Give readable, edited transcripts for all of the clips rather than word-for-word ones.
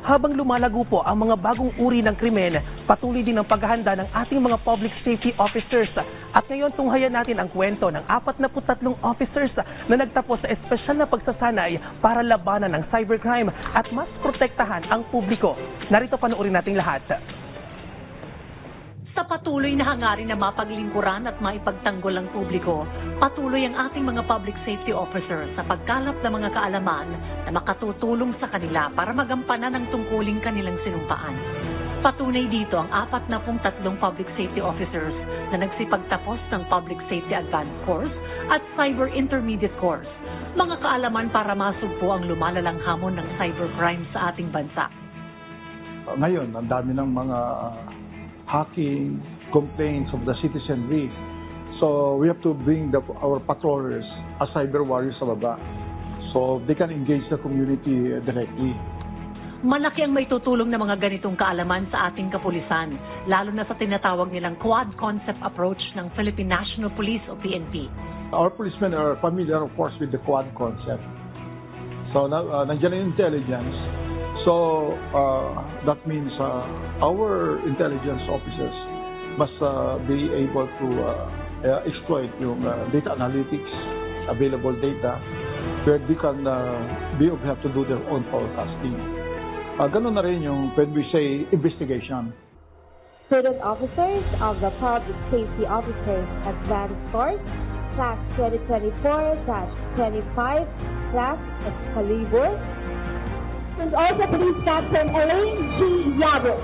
Habang lumalago po ang mga bagong uri ng krimen, patuloy din ang paghahanda ng ating mga public safety officers. At ngayon tunghayan natin ang kwento ng 43 officers na nagtapos sa espesyal na pagsasanay para labanan ng cybercrime at mas protektahan ang publiko. Narito panoorin nating lahat. Sa patuloy na hangarin na mapaglingkuran at maipagtanggol ang publiko, patuloy ang ating mga public safety officers sa pagkalap ng mga kaalaman na makatutulong sa kanila para magampanan ang tungkuling kanilang sinumpaan. Patunay dito ang 43 public safety officers na nagsipagtapos ng Public Safety Advanced Course at Cyber Intermediate Course. Mga kaalaman para masugpo ang lumalalang hamon ng cybercrime sa ating bansa. Ngayon, ang dami ng mga hacking complaints of the citizenry. So we have to bring our patrollers as cyber warriors sa baba. So they can engage the community directly. Malaki ang may tutulong na mga ganitong kaalaman sa ating kapulisan, lalo na sa tinatawag nilang quad concept approach ng Philippine National Police o PNP. Our policemen are familiar, of course, with the quad concept. So nandiyan ang intelligence. So that means our intelligence officers must be able to exploit yung data analytics, available data, where they can have to do their own forecasting. Ganun na rin yung when we say investigation. Student officers of the Public Safety Officers Advanced Course, Class 2024-25, Class Excalibur, and also Police Captain Elaine G. Yabut.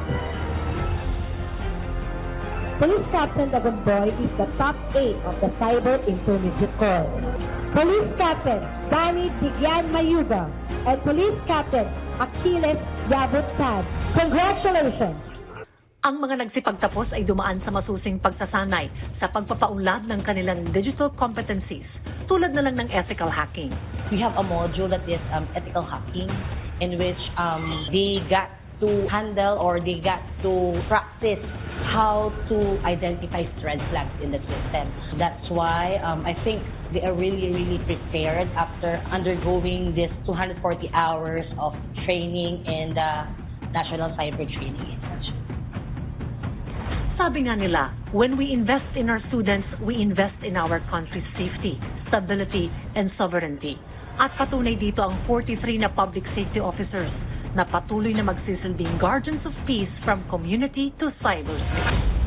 Police Captain Dagonboy is the top 8 of the Cyber Intermediate Course. Police Captain Danny Tigyan Mayuga and Police Captain Achilles Yabut Tad. Congratulations! Ang mga nagsipagtapos ay dumaan sa masusing pagsasanay sa pagpapaunlad ng kanilang digital competencies, tulad na lang ng ethical hacking. We have a module that is ethical hacking, in which they got to handle or they got to practice how to identify red flags in the system. That's why I think they are really prepared after undergoing this 240 hours of training in the National Cyber Training Institute. Sabi nga nila, when we invest in our students, we invest in our country's safety, stability, and sovereignty. At patunay dito ang 43 na public safety officers na patuloy na magsisilbing guardians of peace from community to cyberspace.